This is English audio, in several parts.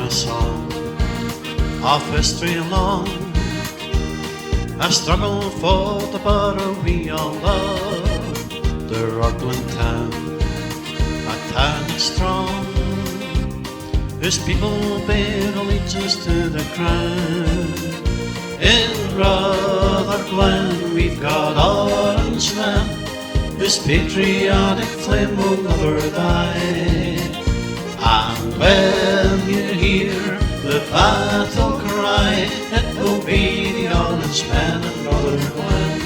a song of history long, a struggle for the borough we all love, the Rutherglen town, a town strong, whose people bear allegiance to the crown. In Rutherglen we've got Orangemen, whose patriotic flame will never die. And when you hear the battle cry, it will be the Orangemen in Rutherglen.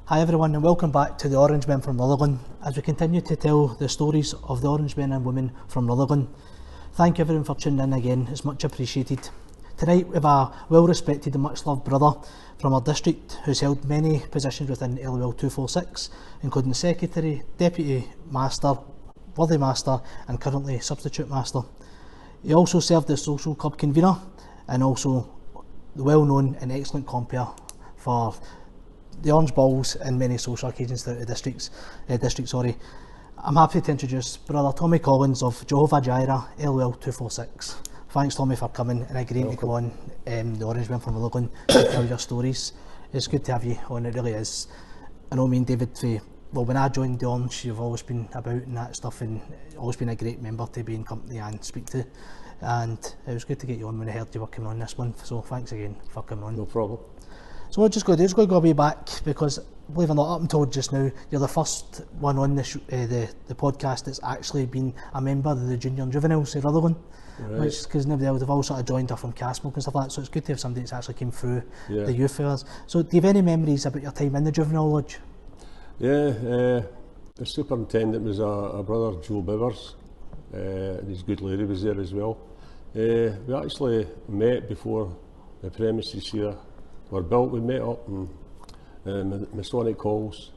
Hi everyone and welcome back to the Orangemen from Rutherglen as we continue to tell the stories of the Orangemen and women from Rutherglen. Thank you everyone for tuning in again, it's much appreciated. Tonight we have a well respected and much loved brother from our district who's held many positions within LOL 246, including Secretary, Deputy Master, Worthy Master and currently Substitute Master. He also served as Social Club Convener and also the well known and excellent compeer for the Orange Balls and many social occasions throughout the district. I'm happy to introduce Brother Tommy Collins of Jehovah Jireh, LOL 246. Thanks Tommy for coming and agreeing to come on the Orangemen from Rutherglen to tell your stories. It's good to have you on, it really is. I know me and David, when I joined the Orange, you've always been about and that stuff and always been a great member to be in company and speak to. And it was good to get you on when I heard you were coming on this month, so thanks again for coming on. No problem. So we're just going to go way back because, believe it or not, up until just now, you're the first one on the podcast that's actually been a member of the Junior and Juveniles in Rutherglen. Right. Which, because nobody else, they've all sort of joined her from Castmilk and stuff like that, so it's good to have somebody that's actually came through the youth fairs. So do you have any memories about your time in the Juvenile Lodge? Yeah, the superintendent was a brother, Joe Bowers, and his good lady was there as well. We actually met before the premises here were built. We met up in Masonic Halls,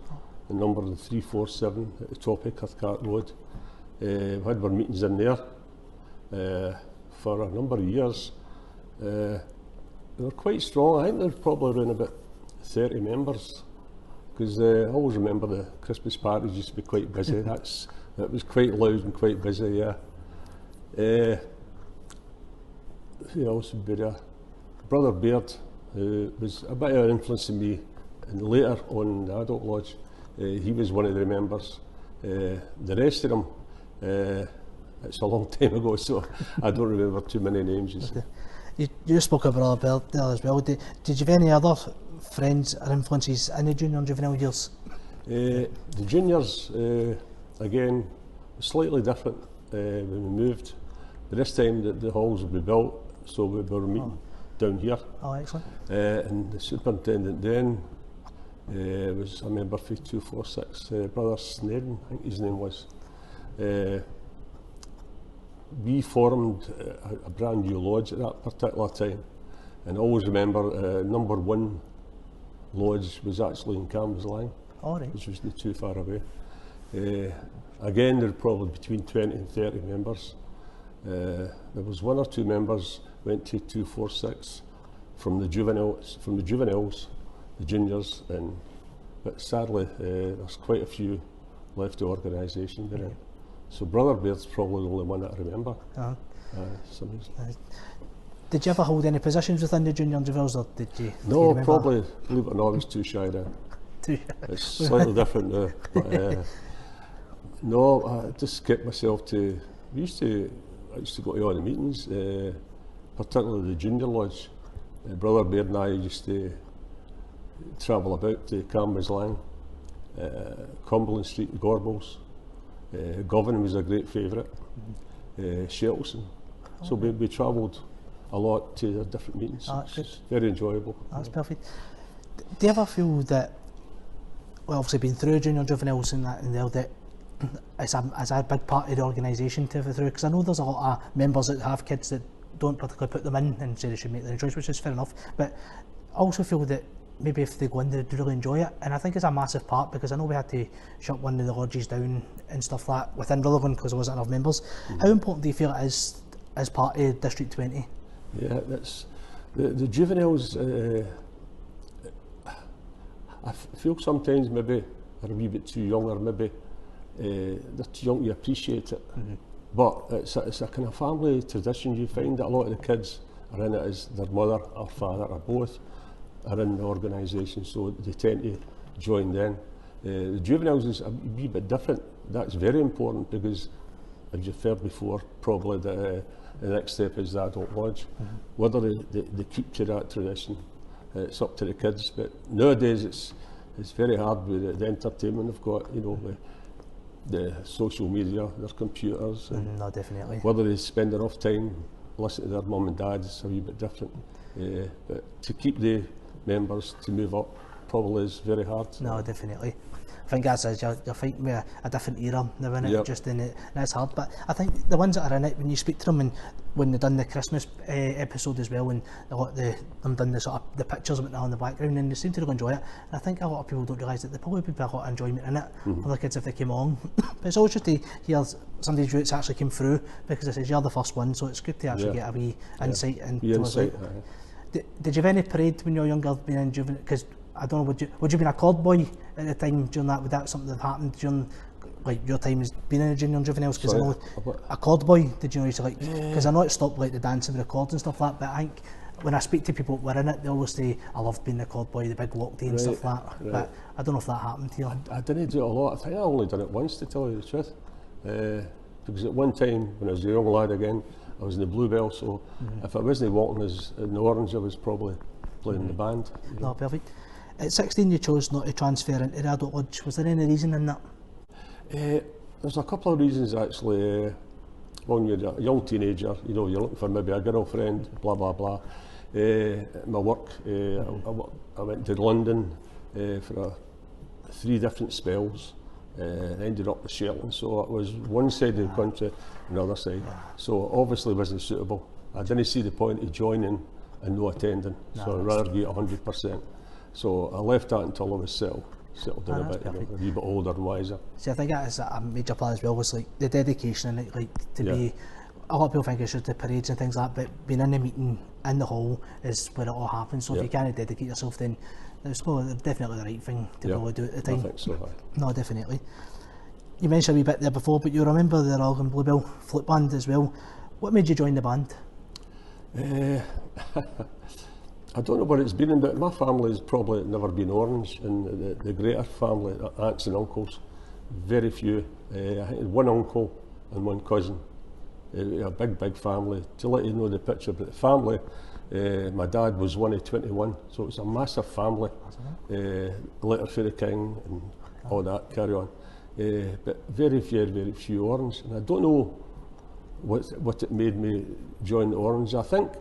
the number 347 at the top of Cathcart Road. We had our meetings in there for a number of years. They were quite strong. I think there were probably around about 30 members, because I always remember the Christmas parties used to be quite busy. It was quite loud and quite busy, yeah. Who else would be there? Brother Baird, who was a bit of an influence on me, and later on in the Adult Lodge, he was one of the members. The rest of them, it's a long time ago, so I don't remember too many names. You spoke about Brother Baird there as well. Did you have any other friends or influences in the junior and juvenile years? The juniors, again, slightly different when we moved. But this time the halls would be built, so we were meeting down here. Oh, excellent. And the superintendent then was a member for 246, Brother Snedden, I think his name was. We formed a brand new lodge at that particular time, and I always remember number 1 lodge was actually in Cambuslang, which was not too far away. Again, there were probably between 20 and 30 members. There was 1 or 2 members went to 246 from the juveniles, the juniors, but sadly there's quite a few left the organisation. So Brother Baird's probably the only one that I remember. Did you ever hold any positions within the junior and juveniles, or did you? No, probably, believe it or not, I was too shy then. It's slightly different now. But, no, I just kept myself to. I used to go to all the meetings, particularly the Junior Lodge. Brother Baird and I used to travel about to Cambuslang, Cumberland Street, Gorbals. Govan was a great favourite, Shelton. So we travelled a lot to the different meetings. It's very enjoyable. That's perfect. Do you ever feel that, well, obviously being through junior juveniles and that, that it's a big part of the organisation to go through? Because I know there's a lot of members that have kids that don't particularly put them in and say they should make their choice, which is fair enough. But I also feel that maybe if they go in, they'd really enjoy it. And I think it's a massive part, because I know we had to shut one of the lodges down and stuff like that within Rutherglen because there wasn't enough members. How important do you feel it is as part of District 20? Yeah, The juveniles, feel sometimes maybe are a wee bit too young, or maybe they're too young to appreciate it. But it's a kind of family tradition. You find that a lot of the kids are in it as their mother or father or both are in the organisation, so they tend to join then. The juveniles is a wee bit different. That's very important because, as you've heard before, probably the next step is the adult lodge. Whether they keep to that tradition, it's up to the kids. But nowadays it's very hard with the entertainment they've got, you know, the social media, their computers. No, definitely. Whether they spend enough time listening to their mum and dad is a wee bit different. But to keep the members to move up probably is very hard. No, definitely. I think that's it, you're fighting with a different era now, in it, just in it, and it's hard. But I think the ones that are in it, when you speak to them, and when they've done the Christmas episode as well, and a lot of them done the sort of the pictures of it now in the background, and they seem to really enjoy it. And I think a lot of people don't realise that there probably would be a lot of enjoyment in it for the kids if they came along. But it's always just to hear somebody's roots actually came through, because it says you're the first one, so it's good to actually get a wee insight into it. Did you have any parade when you were younger, being in juvenile? Because I don't know, would you been a cod boy at the time during that? Would that something that happened during like your time as being in a junior and juveniles? Because I know a cod boy, did you know, used to like, because I know it stopped like the dancing with the cords and stuff like that, but I think when I speak to people who were in it, they always say, I loved being the cod boy, the big walk day and stuff like that. But I don't know if that happened to you. I didn't do it a lot. I think I only done it once, to tell you the truth. Because at one time, when I was a young lad again, I was in the Bluebell, so if I wasn't walking as in the Orange, I was probably playing in the band. No, perfect. At 16 you chose not to transfer into the adult lodge. Was there any reason in that? There's a couple of reasons actually. When you're a young teenager, you know, you're looking for maybe a girlfriend, blah blah blah. My work, I went to London for 3 different spells. Ended up with Shetland, so it was one side of the country, another side. So obviously wasn't suitable. I didn't see the point of joining and no attending, so I'd rather get 100%. So I left that until I was settled down a bit, you know, a wee bit older and wiser. See, I think that is a major part as well, was like the dedication and like to be, a lot of people think it's just the parades and things like that, but being in the meeting in the hall is where it all happens. So if you can't dedicate yourself, then it's probably definitely the right thing to probably do at the time. I think so. No, definitely. You mentioned a wee bit there before, but you remember the Rutherglen Bluebell flute band as well. What made you join the band? I don't know what it's been, but my family has probably never been Orange, and the greater family, aunts and uncles, very few. I think one uncle and one cousin. A big family. To let you know the picture, but the family, my dad was one of 21, so it was a massive family. Letter for the King and all that, carry on. But very few Orange, and I don't know what it made me join the Orange. I think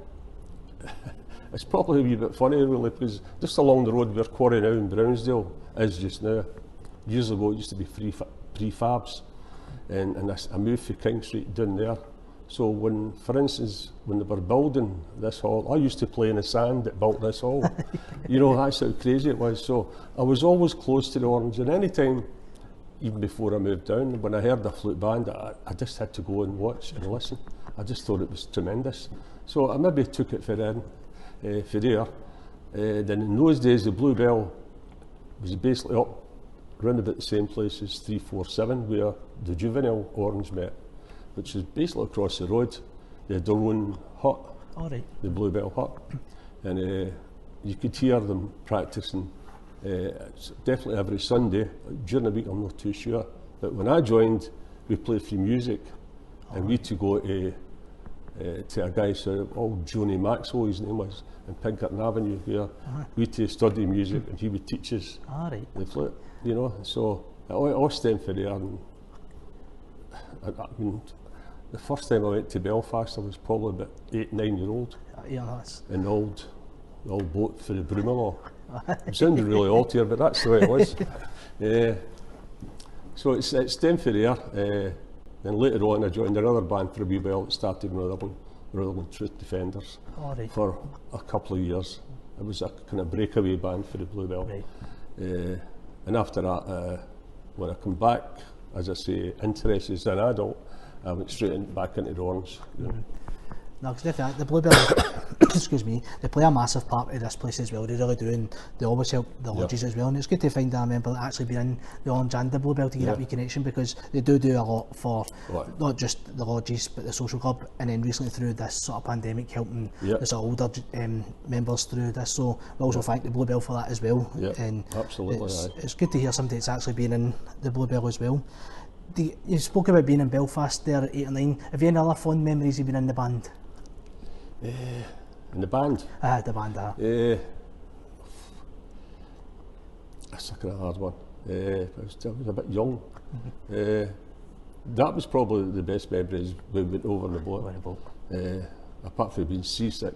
it's probably a wee bit funny really, because just along the road where Quarry now in Brownsdale is just now, years ago it used to be prefabs, and I moved from King Street down there. So when, for instance, when they were building this hall, I used to play in the sand that built this hall. You know, that's how crazy it was. So I was always close to the Orange, and any time, even before I moved down, when I heard the flute band, I just had to go and watch and listen. I just thought it was tremendous. So I maybe took it for there. Then in those days, the Bluebell was basically up around about the same place as 347, where the juvenile Orange met, which is basically across the road. They had their own hut, the Bluebell hut, and you could hear them practicing. It's definitely every Sunday. During the week, I'm not too sure. But when I joined, we played free music, and we had to go to a guy, old Johnny Maxwell, his name was, in Pinkerton Avenue, where we had to study music, and he would teach us the flute. You know, so it all stemmed from there. And I mean, the first time I went to Belfast, I was probably about 8-9 years old. In the old boat for the Broomielaw. It sounded really old here, but that's the way it was. So it stemmed from there. Then later on, I joined another band for a wee while that started in Rutherglen Truth Defenders for a couple of years. It was a kind of breakaway band for the Bluebell. And after that, when I come back, as I say, interested as an adult, I went straight back into the Orange. You know. No, because definitely the Bluebell, excuse me, they play a massive part in this place as well. They really do, and they always help the lodges as well. And it's good to find a member that actually been in the Orange and the Bluebell to get that wee connection, because they do a lot for not just the lodges but the social club. And then recently through this sort of pandemic, helping the sort of older members through this. So we also thank the Bluebell for that as well. And absolutely. It's good to hear somebody that's actually been in the Bluebell as well. You spoke about being in Belfast there at 8 or 9. Have you any other fond memories you've been in the band? In the band? The band, that's a kind of hard one. I was a bit young. That was probably the best memories when we went over in the boat. Apart from being seasick.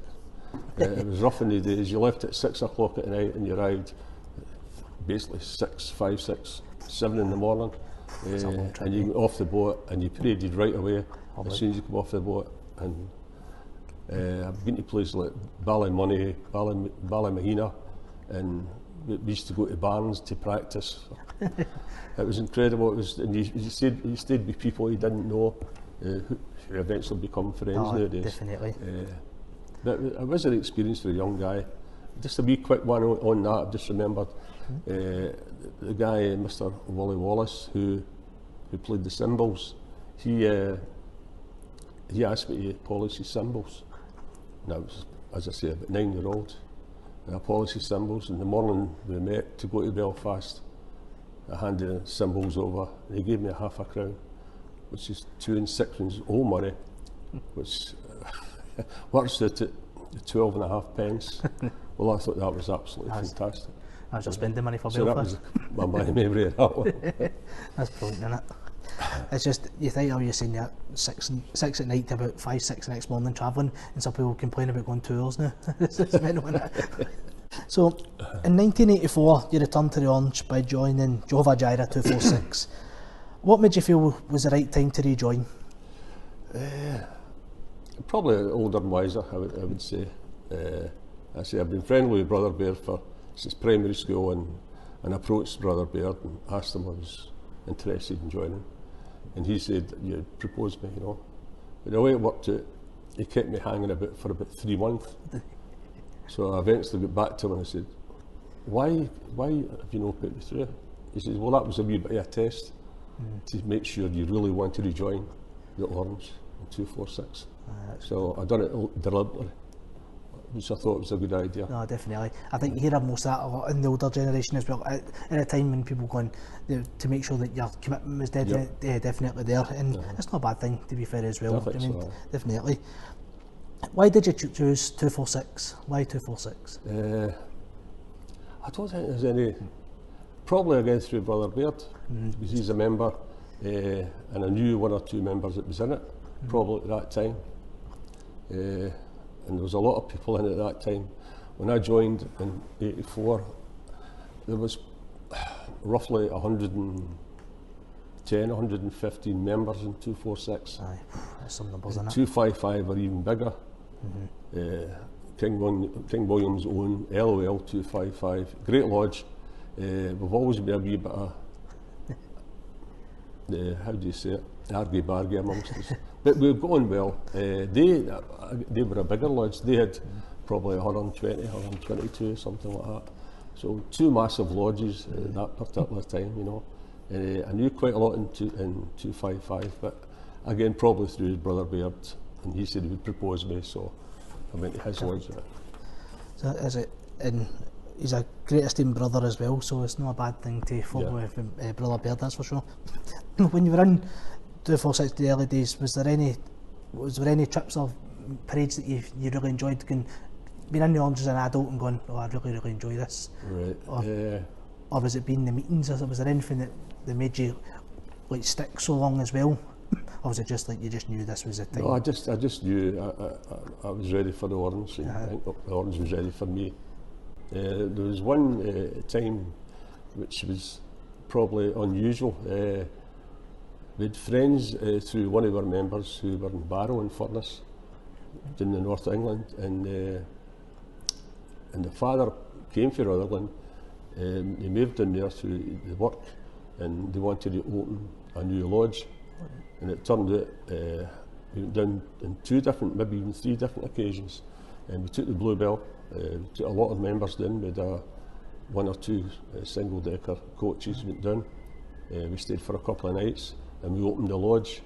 It was rough in the days. You left at 6 o'clock at night and you arrived basically 5, 6, 7 in the morning. And you went off the boat and you paraded right away as soon as you come off the boat. And I've been to places like Ballymoney, Ballymahina, and we used to go to barns to practice. It was incredible. It was, and you stayed with people you didn't know, who eventually become friends nowadays. Definitely. But it was an experience for a young guy. Just a wee quick one on that. I've just remembered the guy, Mr. Wally Wallace, who played the cymbals. He asked me to polish his cymbals. And I was, as I say, about 9-year-old. And I polished his cymbals. In the morning we met to go to Belfast. I handed the cymbals over, and he gave me half a crown, which is 2 6 old money, which works out at 12.5 pence. Well, I thought that was absolutely fantastic. I was just spending money for So Belfast. that was my memory of that one. That's brilliant, isn't it? It's just, you think, you're saying that 6 at night to about 5, 6 the next morning travelling, and some people complain about going tours now. It's mental, isn't it? So, in 1984, you returned to the Orange by joining Jehovah Jireh 246. What made you feel was the right time to rejoin? Probably older and wiser, I would say. I've been friendly with Brother Baird since primary school, and approached Brother Baird and asked him if I was interested in joining. And he said, "You proposed me, you know." But the way it worked out, he kept me hanging about for about 3 months. So I eventually got back to him and I said, why have you not put me through? He says, well, that was a wee bit of a test to make sure you really wanted to join the Orange in 246. So I done it deliberately, which I thought was a good idea. No, definitely. I think you hear of most of that a lot in the older generation as well. At a time when people going to make sure that your commitment was definitely there, and it's not a bad thing, to be fair, as well. Definitely. Why did you choose 246? Why 246? I don't think there's any. Probably again through Brother Baird, because he's a member, and I knew 1 or 2 members that was in it, probably at that time. And there was a lot of people in it at that time. When I joined in '84, there was roughly 110, 115 members in 246. Aye, that's some numbers in it. 255 are even bigger. King William's own LOL 255, Great Lodge. We've always been a wee bit of, how do you say it, argy-bargy amongst us. But we've gone well. They were a bigger lodge. They had probably 120, 122, something like that. So 2 massive lodges at that particular time, you know. I knew quite a lot in 255, but again, probably through his Brother Baird, and he said he would propose me, so I went to his lodge. So is it, and he's a great esteemed brother as well, so it's not a bad thing to follow with Brother Baird, that's for sure. When you were in 246 the early days, was there any trips or parades that you really enjoyed, being in the Orange as an adult and going, oh, I really enjoy this? Right. Or was it being the meetings, or was there anything that made you like stick so long as well? Or was it just like you just knew this was the time? No, I just knew I was ready for the Orange, and I think the Orange was ready for me. There was one time which was probably unusual. We had friends through one of our members who were in Barrow and Furness in the north of England, and the father came from Rutherglen. They moved in there to the work, and they wanted to open a new lodge. And it turned out We went down on 2 different, maybe even 3 different occasions. And we took the Bluebell, we took a lot of members down. We had 1 or 2 single-decker coaches went down. We stayed for a couple of nights and we opened the lodge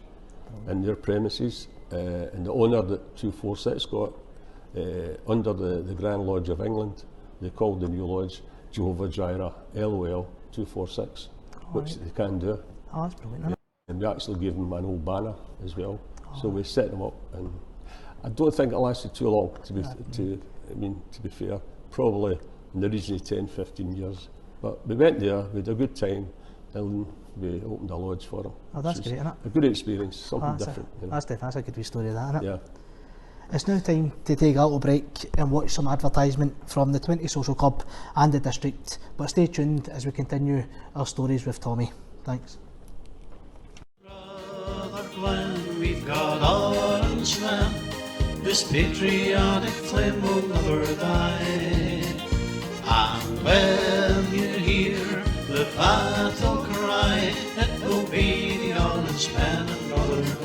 in their premises. And the honour that 246 got, under the Grand Lodge of England, they called the new lodge Juveniles and LOL 246, which they can do. Oh, that's brilliant, isn't it? And we actually gave them an old banner as well. So we set them up, and I don't think it lasted too long, to be fair. Probably in the region of 10, 15 years. But we went there, we had a good time, and we opened a lodge for them. Oh, that's great, isn't it? A good experience, something different. That's a good wee story, that, isn't it? Yeah. It's now time to take a little break and watch some advertisement from the 20 Social Club and the district, but stay tuned as we continue our stories with Tommy. Thanks. Rutherglen, we've got Orangemen, whose patriotic flame will never die. And when you hear the battle cry, it will be the Orangemen and Rutherglen.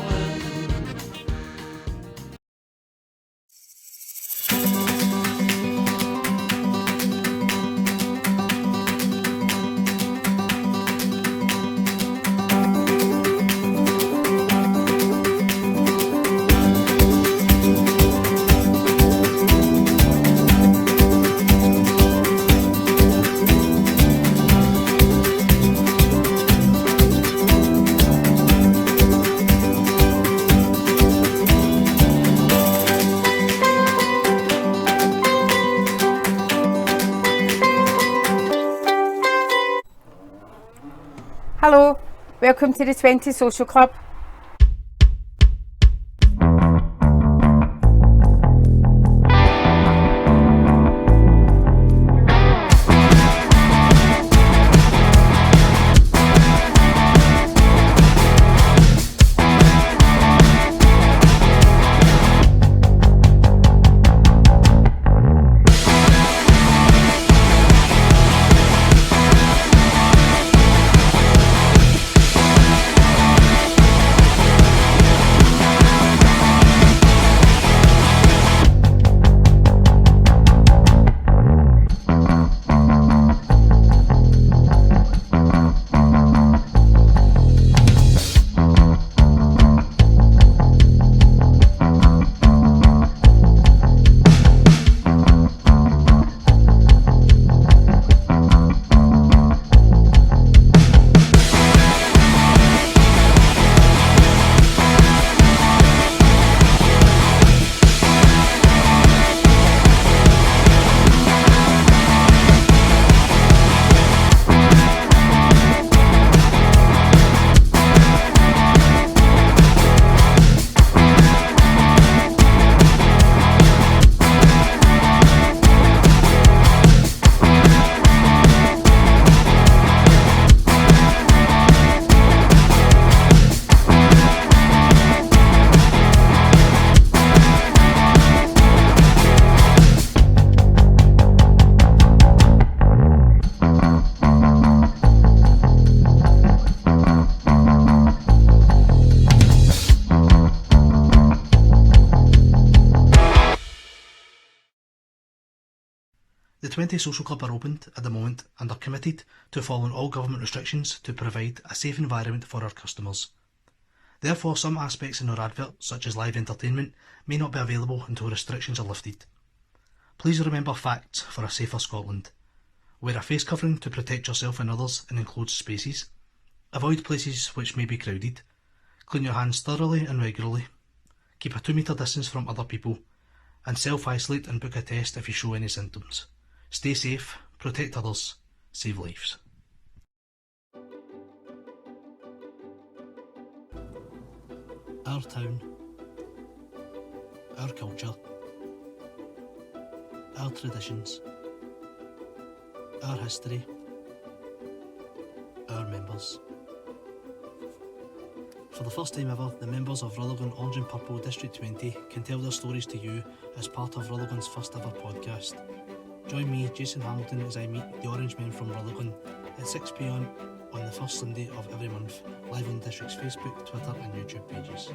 Hello, welcome to the 20 Social Club. The 20 Social Club are opened at the moment and are committed to following all government restrictions to provide a safe environment for our customers. Therefore, some aspects in our advert, such as live entertainment, may not be available until restrictions are lifted. Please remember facts for a safer Scotland. Wear a face covering to protect yourself and others in enclosed spaces. Avoid places which may be crowded. Clean your hands thoroughly and regularly. Keep a 2-metre distance from other people. And self-isolate and book a test if you show any symptoms. Stay safe, protect others, save lives. Our town, our culture, our traditions, our history, our members. For the first time ever, the members of Rutherglen Orange and Purple District 20 can tell their stories to you as part of Rutherglen's first ever podcast. Join me, Jason Hamilton, as I meet the Orangemen from Rutherglen at 6 p.m. on the first Sunday of every month, live on the District's Facebook, Twitter and YouTube pages.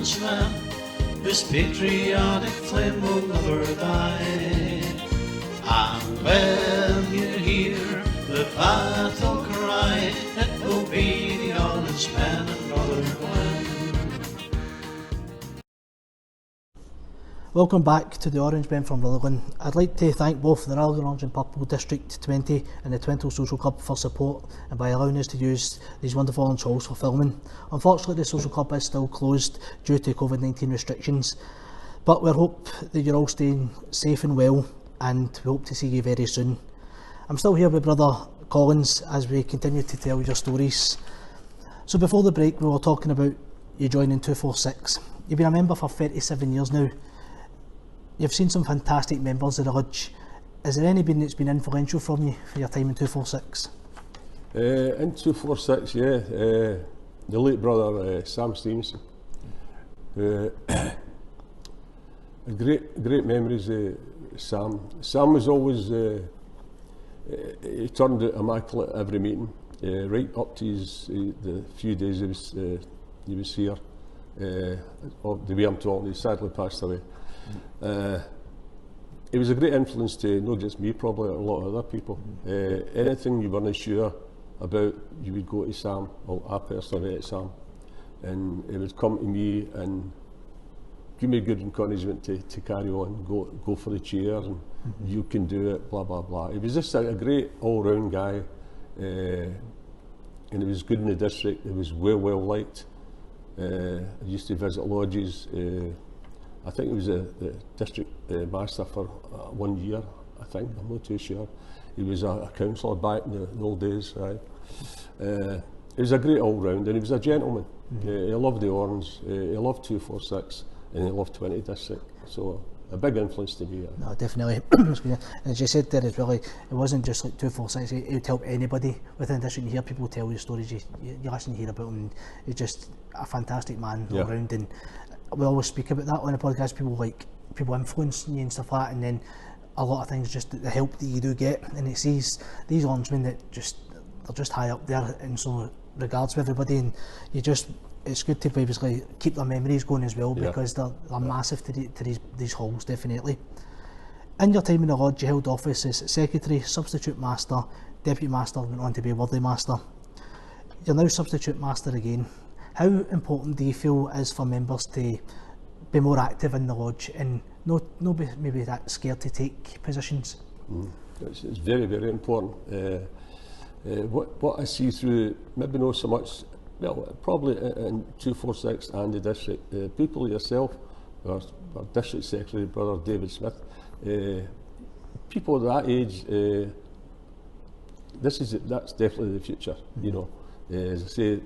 Orangeman, whose patriotic flame will never die. And when you hear the battle cry, it will be the Orangemen and Rutherglen. Welcome back to the Orangemen from Rutherglen. I'd like to thank both the Rutherglen Orange and Purple District 20 and the Twentall Social Club for support and by allowing us to use these wonderful orange halls for filming. Unfortunately, the social club is still closed due to COVID-19 restrictions, but we hope that you're all staying safe and well, and we hope to see you very soon. I'm still here with Brother Collins as we continue to tell your stories. So before the break, we were talking about you joining 246. You've been a member for 37 years now. You've seen some fantastic members of the lodge. Is there anybody that's been influential from you for your time in 246? In 246, yeah, the late brother Sam Stevenson. Great memories of Sam. Sam was always, he turned out immaculate every meeting, right up to the few days he was here. The way I'm talking, he sadly passed away. It was a great influence to not just me, probably a lot of other people. Anything you weren't sure about, you would go to Sam. Well, I personally went to Sam, and he would come to me and give me good encouragement to carry on, go for the chair, and you can do it, blah blah blah. He was just a great all-round guy, and he was good in the district. He was well liked. I used to visit lodges. I think he was the district master for 1 year, I think, I'm not too sure. He was a councillor back in the old days, right? He was a great all-round, and he was a gentleman. He loved the Orange, he loved 246, and he loved 20 district, so a big influence to me. No, definitely. And as you said there as well, it wasn't just like 246, it would help anybody within the district. You hear people tell you stories, you listen and hear about him, he's just a fantastic man all round, and we always speak about that on the podcast, people influencing you and stuff like that, and then a lot of things, just the help that you do get, and it's these Orangemen that they're just high up there in so regards with everybody, and it's good to basically keep their memories going as well, because they're massive to these halls, definitely. In your time in the lodge, you held office as secretary, substitute master, deputy master, went on to be worthy master. You're now substitute master again. How important do you feel is for members to be more active in the lodge and not be maybe that scared to take positions? It's very, very important. What I see through, maybe not so much, well, probably in 246 and the district, people like yourself, our district secretary, Brother David Smith, people at that age, that's definitely the future, you know. As I say,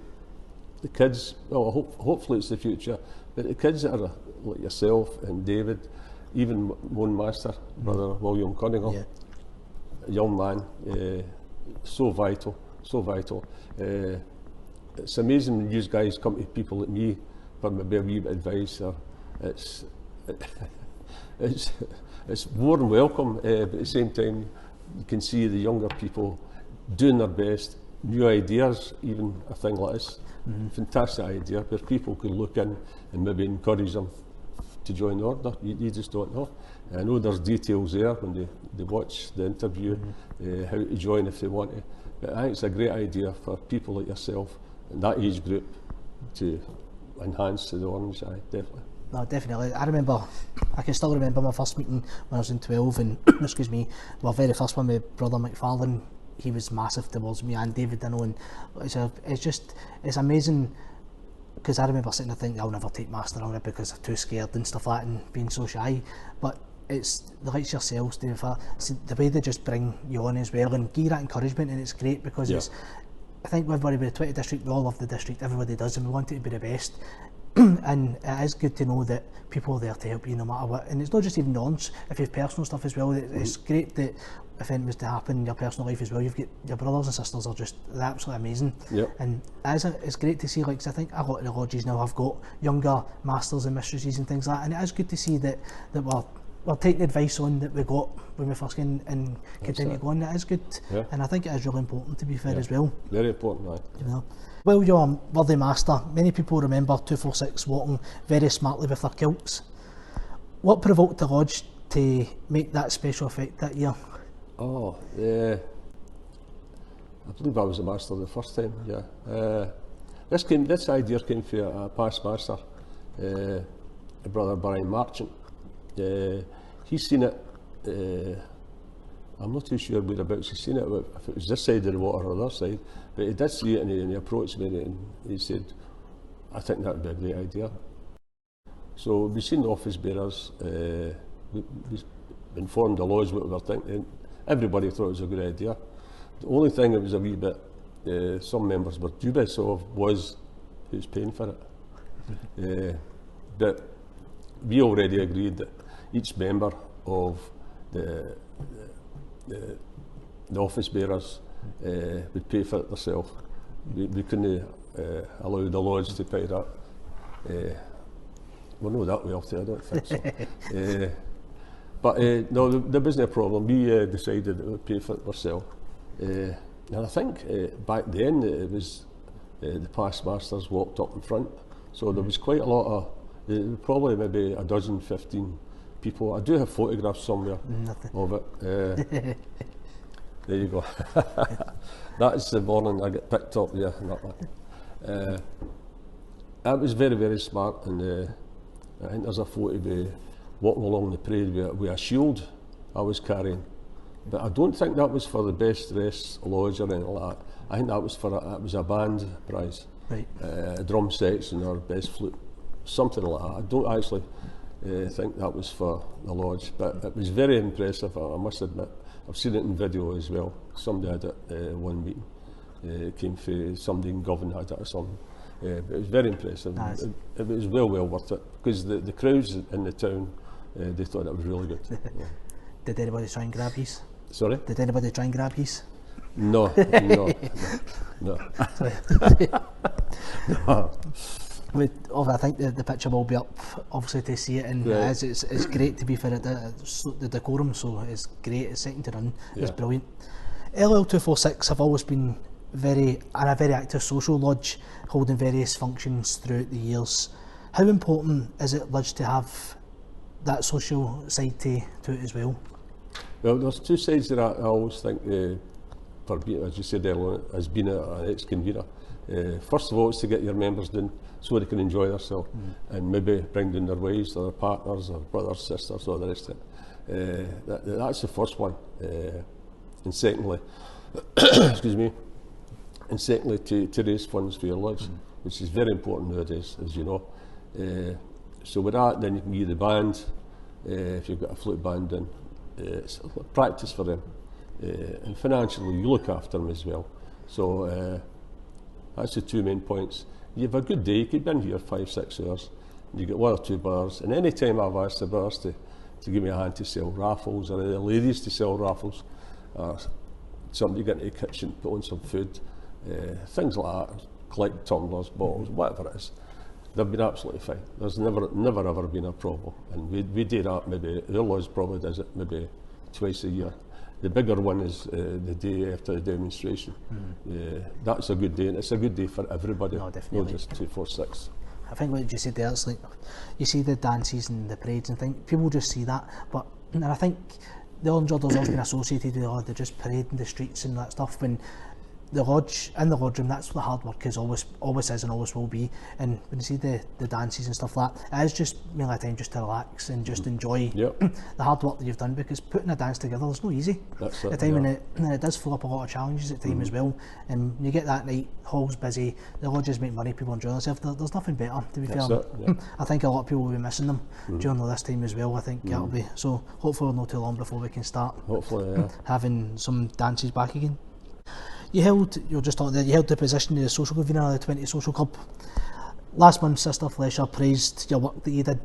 the kids, well, hopefully it's the future, but the kids that are like yourself and David, even one master, Brother William Cunningham, a young man, so vital. It's amazing when you guys come to people like me for maybe a wee bit of advice. It's warm welcome, but at the same time, you can see the younger people doing their best, new ideas, even a thing like this. Fantastic idea where people could look in and maybe encourage them to join the order. You just don't know. I know there's details there when they watch the interview, how to join if they want to. But I think it's a great idea for people like yourself and that age group to enhance the Orange. Definitely. No, definitely. I can still remember my first meeting when I was in 12, and excuse me, my very first one with Brother McFarlane. He was massive towards me and David, I know, and it's amazing, because I remember sitting there thinking I'll never take master on it because I'm too scared and stuff like that and being so shy, but it's the likes yourselves, David, the way they just bring you on as well and give you that encouragement, and it's great because it's, I think everybody with the 20 district, we all love the district, everybody does, and we want it to be the best. And it is good to know that people are there to help you no matter what, and it's not just even Orange, if you have personal stuff as well, it's great that if anything was to happen in your personal life as well, you've got your brothers and sisters are just absolutely amazing. And it's great to see, like, I think a lot of the lodges now have got younger masters and mistresses and things like that, and it is good to see that we're we're taking the advice on that we got when we first came and continue it. going. That is good, Yeah. and I think it is really important, to be fair, Yeah. as well. Very important, aye. You know. Well, you're a worthy master. Many people remember 246 walking very smartly with their kilts. What provoked the lodge to make that special effect that year? Oh, I believe I was a master the first time, yeah. This idea came from a past master, a brother Brian Marchant. He's seen it, I'm not too sure whereabouts he's seen it, if it was this side of the water or the other side, but he did see it and he approached me and he said, I think that would be a great idea. So we've seen the office bearers, we informed the lodge what we were thinking. Everybody thought it was a good idea. The only thing that was a wee bit, some members were dubious of was who's paying for it. But we already agreed that each member of the office bearers would pay for it themselves. We couldn't allow the lodge to pay that. Well, no, that wealthy, I don't think so. But no, there wasn't a problem. We decided that we would pay for it ourselves. And I think back then it was the past masters walked up in front. So there was quite a lot of, probably maybe a dozen, 15 people. I do have photographs somewhere of it. There you go. That's the morning I get picked up, yeah. That was very, very smart, and I think there's a photo of me walking along the parade with a shield I was carrying. But I don't think that was for the best dressed lodge or anything like that. I think that was it was a band prize. Right. A drum section or best flute, something like that. I don't actually think that was for the lodge, but it was very impressive, I must admit. I've seen it in video as well. Somebody had it one meeting. It came from somebody in Govan had it or something. But it was very impressive. Nice. It was well worth it because the crowds in the town, they thought it was really good. Yeah. Did anybody try and grab his? Sorry? Did anybody try and grab his? No. No. I think the picture will be up, obviously, to see it, and Right. it's great to be fair at the decorum, so it's great, it's second to none, it's Yeah. brilliant. LL246 have always been a very active social lodge, holding various functions throughout the years. How important is it, lodge, to have that social side to it as well? Well, there's two sides to that. I always think, for being, as you said earlier, as being an ex-convener, first of all, it's to get your members down so they can enjoy themselves and maybe bring down their wives or their partners or brothers, sisters, or the rest of it. That's the first one. And secondly, excuse me, and secondly, to raise funds for your lodge, which is very important nowadays, as you know. So with that, then you can give the band, if you've got a flute band in, it's practice for them. And financially, you look after them as well. So that's the two main points. You have a good day, you could be in here 5-6 hours, and you get one or two bars. And any time I've asked the bars to give me a hand to sell raffles, or the ladies to sell raffles, or somebody get into the kitchen, put on some food, things like that, collect tumblers, bottles, whatever it is. They've been absolutely fine. There's never ever been a problem. And we do that maybe, the lodge probably does it maybe twice a year. The bigger one is the day after the demonstration. That's a good day, and it's a good day for everybody, No, definitely. not just 246. I think what you said there, it's like, you see the dances and the parades and things, people just see that, but and I think the Orange Order's always been associated with, they're just parading the streets and that stuff, when the lodge, in the lodge room, that's where the hard work is, always is and always will be. And when you see the dances and stuff like that, it is just mainly a time just to relax and just enjoy the hard work that you've done, because putting a dance together is no easy. That's it, At time, yeah. and it does fill up a lot of challenges at time as well. And when you get that night, hall's busy, the lodges make money, people enjoy themselves, there's nothing better, to be That's fair. it, yeah. I think a lot of people will be missing them during this time as well. I think that'll be, so hopefully not too long before we can start Hopefully, yeah. having some dances back again. You held the position of the social convener of the 20 Social Club. Last month, Sister Fletcher praised your work that you did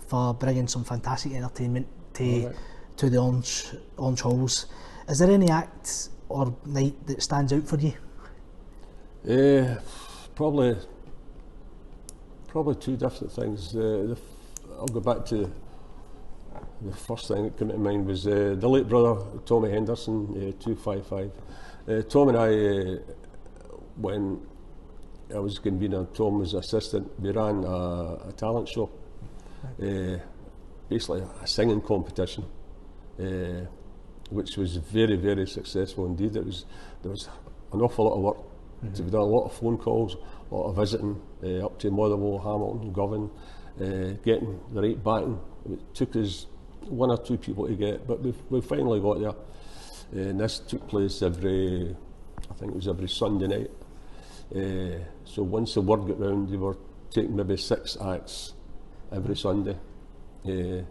for bringing some fantastic entertainment to the Orange Halls. Is there any act or night that stands out for you? Probably two different things. I'll go back to the first thing that came to mind was the late brother, Tommy Henderson, 255. Tom and I, when I was convener and Tom was assistant, we ran a talent show, basically a singing competition, which was very, very successful indeed. There was an awful lot of work. So we've done a lot of phone calls, a lot of visiting up to Motherwell, Hamilton, Govan, getting the right backing. It took us 1 or 2 people to get, but we finally got there. And this took place I think it was every Sunday night. So once the word got round, they were taking maybe 6 acts every Sunday. Then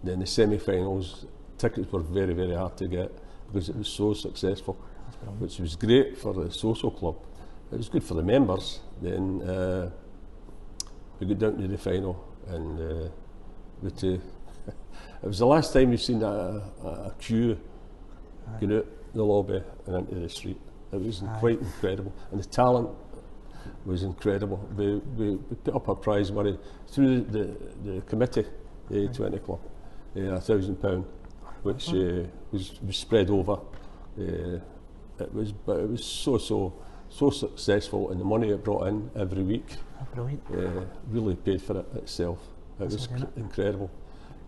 the semi-finals, tickets were very, very hard to get because it was so successful, which was great for the social club. It was good for the members. Then we got down to the final, and it was the last time we've seen a queue going out the lobby and into the street. It was quite incredible, and the talent was incredible. We put up a prize money through the committee, the 20 club, £1,000, which was spread over. It was so successful, and the money it brought in every week really paid for it itself. It was incredible.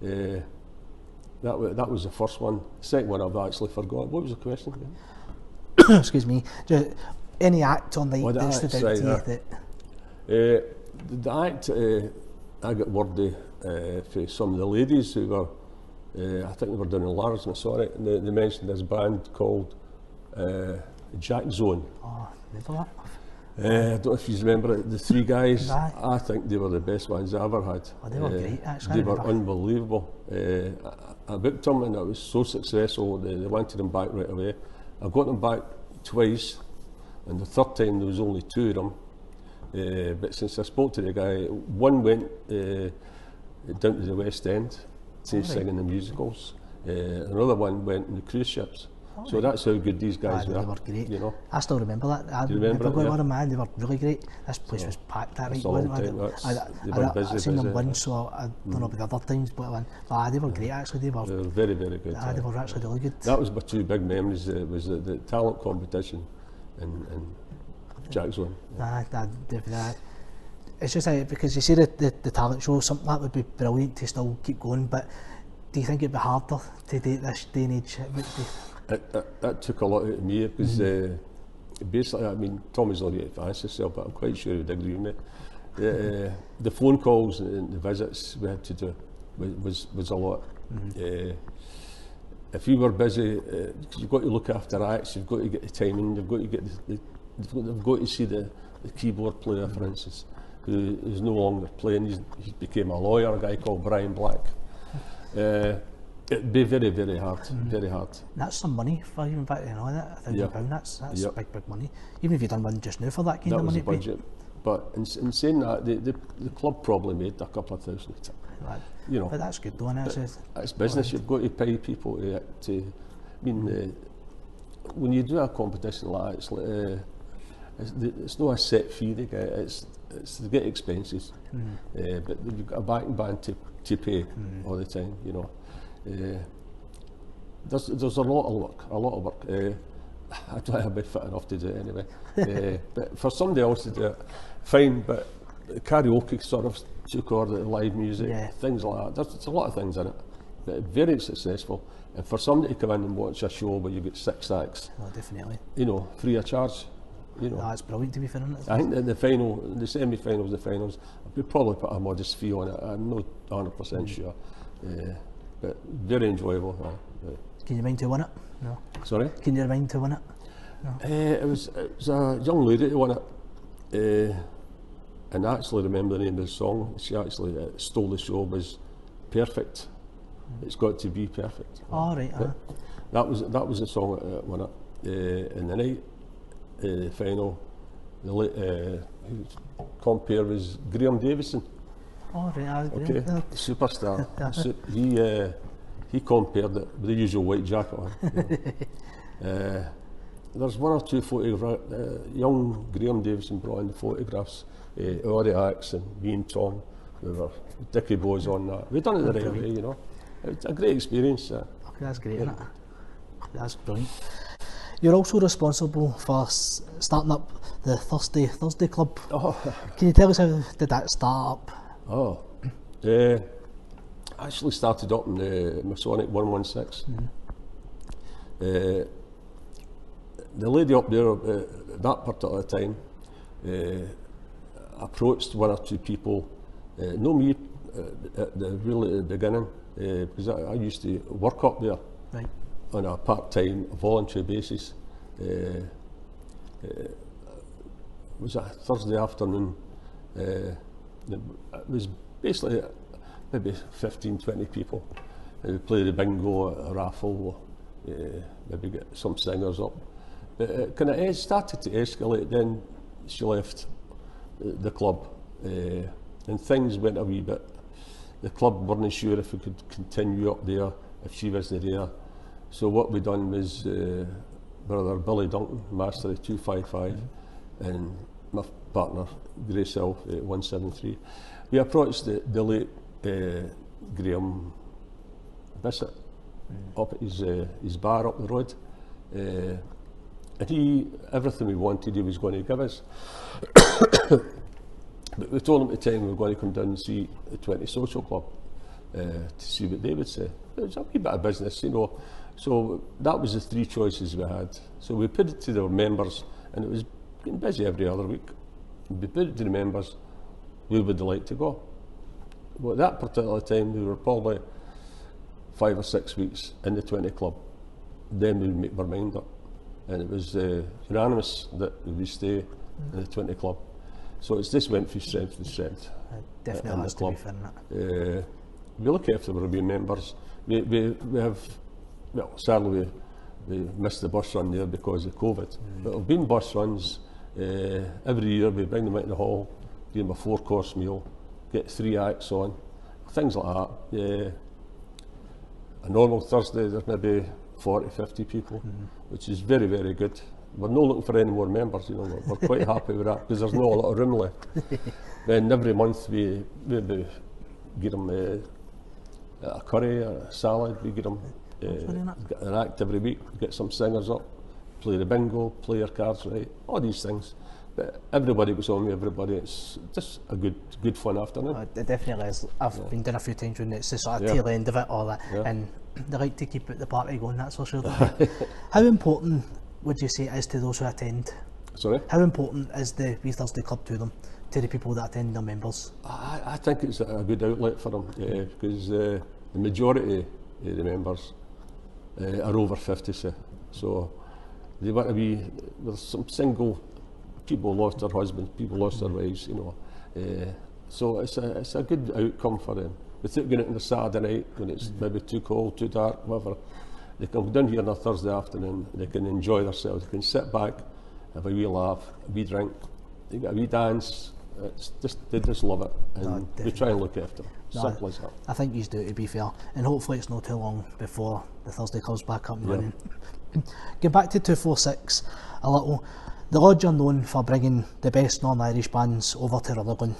That was the first one. The second one I've actually forgotten. What was the question again? Excuse me. Any act on the that stood out to you? The act, I got word for some of the ladies who were, I think they were down in Lars, and I saw it, and they mentioned this band called Jack Zone. Oh, never that. I don't know if you remember it, the 3 guys. I think they were the best ones I ever had. Oh, they were great, actually. They were unbelievable. I booked them, and it was so successful. They wanted them back right away. I got them back twice, and the third time there was only 2 of them. But since I spoke to the guy, one went down to the West End to sing in the musicals. Another one went in the cruise ships. So that's how good these guys were. They were great. You know? I still remember that. Do you remember it? Yeah. Man, they were really great. This place was packed that night. I've seen them once, so I don't know about the other times, but they were great actually. They were very, very good. They were actually really good. That was my 2 big memories. Was the talent competition and Jack's one. It's just because you see the talent show, something that would be brilliant to still keep going, but do you think it'd be harder to date this day and age? That took a lot out of me because basically, I mean, Tommy's not yet fancy himself, but I'm quite sure he would agree with me. The phone calls and the visits we had to do was a lot. If you were busy, you've got to look after acts, you've got to get the timing, you've got to get they've got to see the keyboard player, for instance, who is no longer playing. He became a lawyer, a guy called Brian Black. It'd be very, very hard, very hard. That's some money for even back then, that £1,000. That's big money. Even if you've done one just now for that kind of money. That was the budget. But in saying that, the club probably made a couple of thousand. You know, but that's good though, isn't it? It's business. You've got to pay people to I mean, when you do a competition like that, it's not a set fee they get. It's they get expenses, but you've got a backing band to pay all the time. You know. There's a lot of work. I don't think I'd be fit enough to do it anyway. But for somebody else to do it, fine. But karaoke sort of took over the live music, things like that. There's a lot of things in it, but very successful. And for somebody to come in and watch a show where you get 6 acts, definitely, you know, free of charge. You know, that's brilliant to be fair, isn't it? I think in the final, the semi-finals, the finals, we'd probably put a modest fee on it. I'm not 100% sure. But very enjoyable. Can you remind who won it? No. Sorry? Can you remind who won it? No. It was a young lady who won it. And I actually remember the name of the song. She actually stole the show, was Perfect. It's got to be perfect. Oh, right. That was the song that won it. In the night, the final, the compere was Graham Davison. Oh, right, okay, superstar. So he compared it with the usual white jacket on. You know. There's 1 or 2 photographs. Young Graham Davison brought in the photographs. All the acts and me and Tom, we were Dickie Boys on that. We'd done it the right way, you know. It's a great experience. Okay, that's great, isn't it? That's brilliant. You're also responsible for starting up the Thursday Club. Oh, Can you tell us how did that start up? oh. I actually started up in Masonic 116. The lady up there that particular time approached one or two people, no me at the beginning, because I used to work up there Right. on a part-time voluntary basis. Was a Thursday afternoon. It was basically maybe 15, 20 people. We play the bingo, a raffle, maybe get some singers up. But it kind of started to escalate. Then she left the club, and things went a wee bit. The club weren't sure if we could continue up there if she wasn't there. So what we done was brother Billy Duncan, Master at 255, and my partner Grace Hill at 173. We approached the late Graham Bissett up at his bar up the road, and everything we wanted he was going to give us. But we told him at the time we were going to come down and see the 20 Social Club to see what they would say. It was a wee bit of business, you know. So that was the three choices we had. So we put it to the members, and it was getting busy every other week. We put it to the members, we would like to go. Well, at that particular time, we were probably 5 or 6 weeks in the 20 club. Then we make our mind up. And it was unanimous that we stay in the 20 club. So it's just went from strength to strength. Definitely has to be fair, isn't it? We look after our members. We have, well, sadly we missed the bus run there because of COVID. But there have been bus runs every year. We bring them out in the hall, give them a 4-course meal, get 3 acts on, things like that. A normal Thursday there's maybe 40, 50 people, which is very, very good. We're not looking for any more members, you know. We're quite happy with that because there's not a lot of room left. Then every month we get them a curry, a salad. We get them an act every week. We get some singers up, play the bingo, play your cards right, all these things. But everybody goes on with everybody. It's just a good fun afternoon. It definitely is. I've been down a few times when it's the sort of tail end of it, all that, and they like to keep the party going. That's for sure. How important would you say it is to those who attend? Sorry? How important is the Wee Thursday Club to them, to the people that attend, their members? I think it's a good outlet for them because the majority of the members are over 50, so they want to be. There's some single people lost their husbands, people lost their wives, you know. So it's a good outcome for them. Without going out on a Saturday night when it's maybe too cold, too dark, whatever. They come down here on a Thursday afternoon, they can enjoy themselves, they can sit back, have a wee laugh, a wee drink, they get a wee dance. They just love it, and we try and look after them. Simple as that. I think you do, to be fair, and hopefully it's not too long before the Thursday Club's back up and running. Get back to 246 a little. The Lodge are known for bringing the best non-Irish bands over to Rutherglen.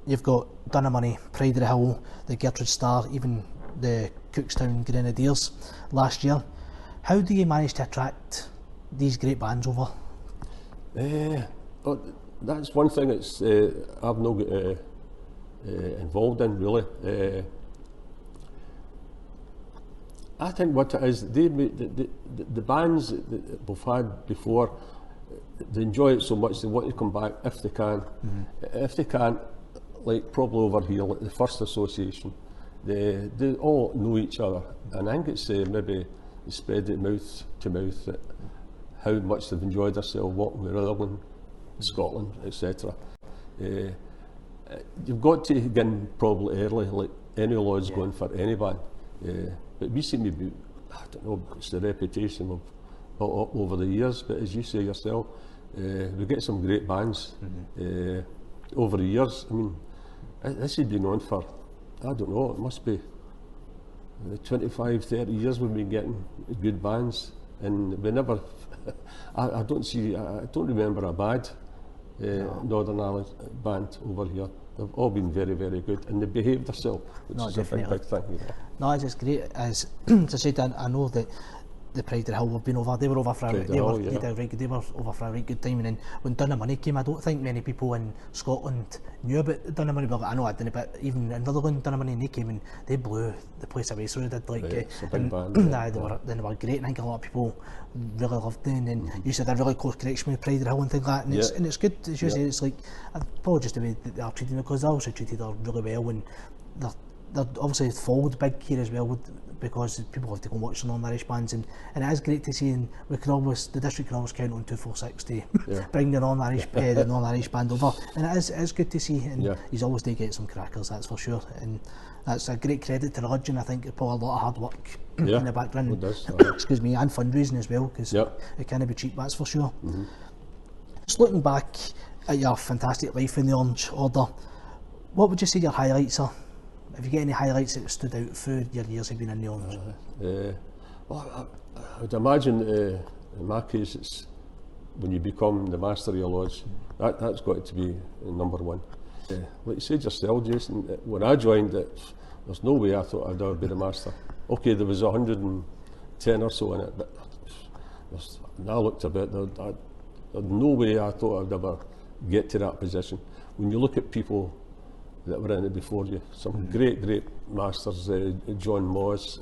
You've got Dunnamoney, Pride of the Hill, the Gertrude Star, even the Cookstown Grenadiers last year. How do you manage to attract these great bands over? Well, that's one thing that's I've not got involved in really. I think what it is, the bands that we've had before, they enjoy it so much they want to come back if they can. If they can't, like probably over here, like the First Association, they all know each other, and I think it's maybe they spread it mouth to mouth that how much they've enjoyed themselves walking with Rutherglen, Scotland, etc. You've got to get in probably early, like any lodge going for any band. But we seem to be, I don't know, it's the reputation we've built up over the years, but as you say yourself, we get some great bands over the years. I mean, this has been on for, I don't know, it must be 25, 30 years we've been getting good bands, and we never, I don't remember a bad Northern Ireland band over here. They've all been very, very good, and they behaved themselves, which No, is a definitely. big thing. You know. No, it's great. As I said, I know that the Pride of the Hill have been over. They were over for Pride of the Hill, yeah. they were over for a right good time. And then when Dun Money came, I don't think many people in Scotland knew about Dun Money. Well, I know I didn't, but even in Rutherglen, Dun Money, they came and they blew the place away. So they did like, It's a big band. they were great. And I think a lot of people really loved them. And then you said a really close connection with Pride of the Hill and things like that. And it's good. As you say, it's like probably just the way that they are treating them, because they also treated her really well, and they're obviously followed big here as well, because people have to go and watch the non-Irish bands, and it is great to see, and we can always, the district can always count on 246 to bring the non-Irish band over, and it is good to see, and he's always do get some crackers, that's for sure, and that's a great credit to the lodge, and I think it's probably a lot of hard work in the background, excuse me, and fundraising as well, because it can't be cheap, that's for sure. Just looking back at your fantastic life in the Orange Order, what would you say your highlights are? Have you got any highlights that stood out through your years of being in the Orange? Well, I would imagine in my case it's when you become the master of your lodge, that's got to be number one. Like you said yourself, Jason, when I joined it, there's no way I thought I'd ever be the master. Okay, there was 110 or so in it, but when I looked a bit, there's no way I thought I'd ever get to that position. When you look at people that were in it before you, some great masters, John Moss,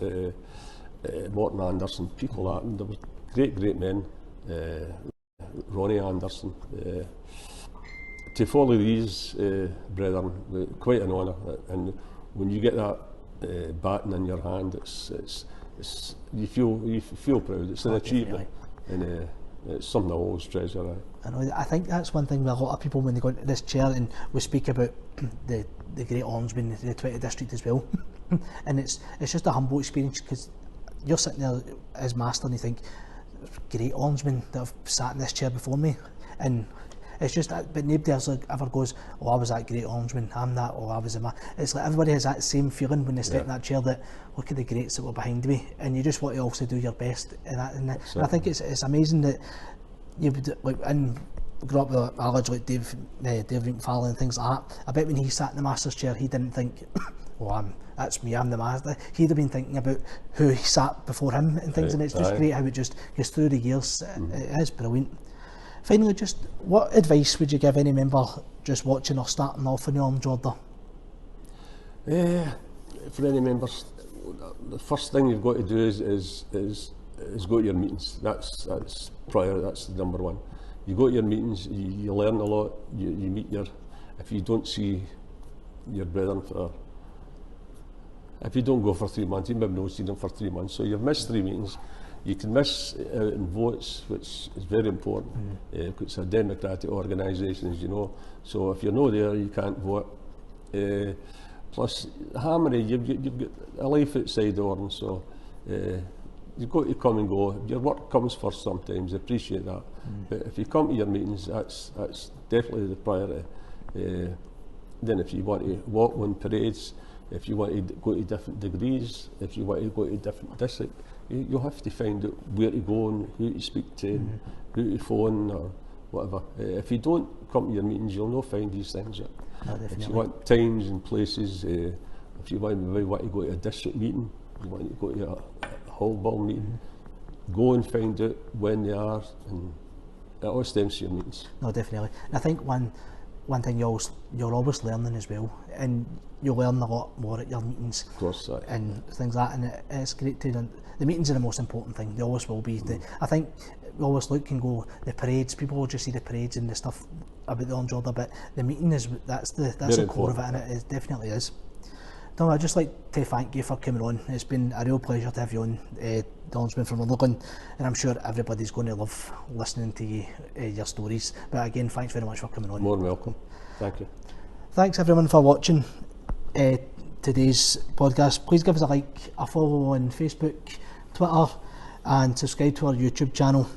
Morton Anderson, people like that, and there were great men, Ronnie Anderson. To follow these brethren, quite an honour, and when you get that baton in your hand, it's you feel proud. It's an achievement, and it's something I always treasure. I think that's one thing with a lot of people when they go into this chair, and we speak about the great Orangemen, the 20th district as well, and it's just a humble experience, because you're sitting there as master and you think, great Orangemen that have sat in this chair before me, and it's just that, but nobody else ever goes, oh, I was that great Orangeman, I'm that, or I was a man. It's like everybody has that same feeling when they step in that chair, that look at the greats that were behind me, and you just want to also do your best in that. And I think it's amazing that you would, like, and grew up with a lodge like Dave McFarlane and things like that. I bet when he sat in the master's chair, he didn't think, oh, that's me, I'm the master. He'd have been thinking about who he sat before him and things, and it's just great how it just goes through the years. It is brilliant. Finally, just what advice would you give any member just watching or starting off in the Orange Order? For any members, the first thing you've got to do is go to your meetings. That's prior. That's the number one. You go to your meetings. You learn a lot. You meet if you don't see your brethren if you don't go for 3 months, you maybe not see them for 3 months. So you've missed 3 meetings. You can miss out in votes, which is very important. It's a democratic organisation, as you know. So if you're not there, you can't vote. Plus, Harmony, you've got a life outside the Orange, so you've got to come and go. Your work comes first sometimes, appreciate that. But if you come to your meetings, that's definitely the priority. Then if you want to walk on parades, if you want to go to different degrees, if you want to go to different districts, you'll have to find out where to go and who to speak to, and who to phone or whatever. If you don't come to your meetings, you'll not find these things yet. No, if you want times and places, if you want to go to a district meeting, you want to go to a whole ball meeting, go and find out when they are, and it all stems to your meetings. No, definitely. And I think one thing you're always learning as well, and you'll learn a lot more at your meetings. Of course, and things like that, and it's great to. The meetings are the most important thing. They always will be. I think we always look and go, the parades. People will just see the parades and the stuff about the Orange Order, but the meeting that's the core of it, and it definitely is. Tom, I'd just like to thank you for coming on. It's been a real pleasure to have you on, the Orangeman from Rutherglen, and I'm sure everybody's going to love listening to you, your stories. But again, thanks very much for coming on. More than welcome. Thank you. Thanks everyone for watching today's podcast. Please give us a like, a follow on Facebook, Twitter, and subscribe to our YouTube channel.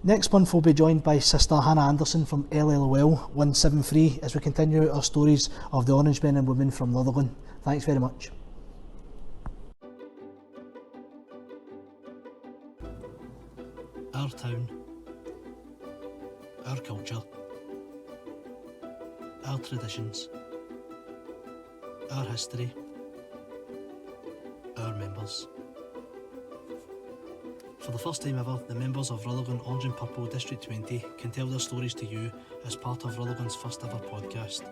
Next month we'll be joined by Sister Hannah Anderson from LOL 173 as we continue our stories of the Orangemen and women from Rutherglen. Thanks very much. Our town, our culture, our traditions, our history, our members. For the first time ever, the members of Rutherglen Orange and Purple District 20 can tell their stories to you as part of Rutherglen's first ever podcast.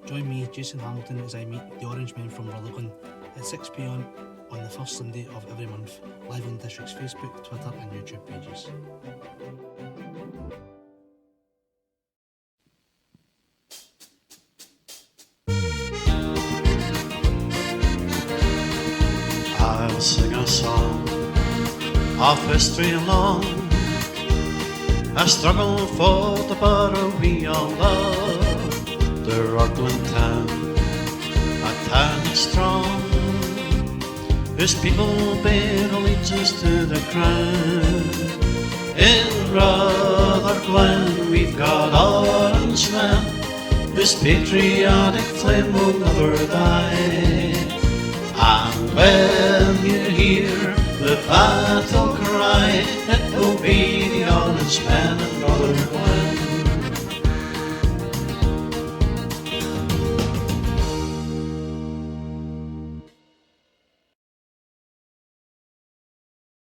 Join me, Jason Hamilton, as I meet the Orangemen from Rutherglen at 6 p.m. on the first Sunday of every month, live on the District's Facebook, Twitter and YouTube pages. I'll sing a song of history long, a struggle for the borough we all love, the Rutherglen town, a town strong, whose people bear allegiance to the crown. In Rutherglen we've got Orangemen, whose patriotic flame will never die. And when you hear the battle cry, it will be the Orangemen and Rutherglen.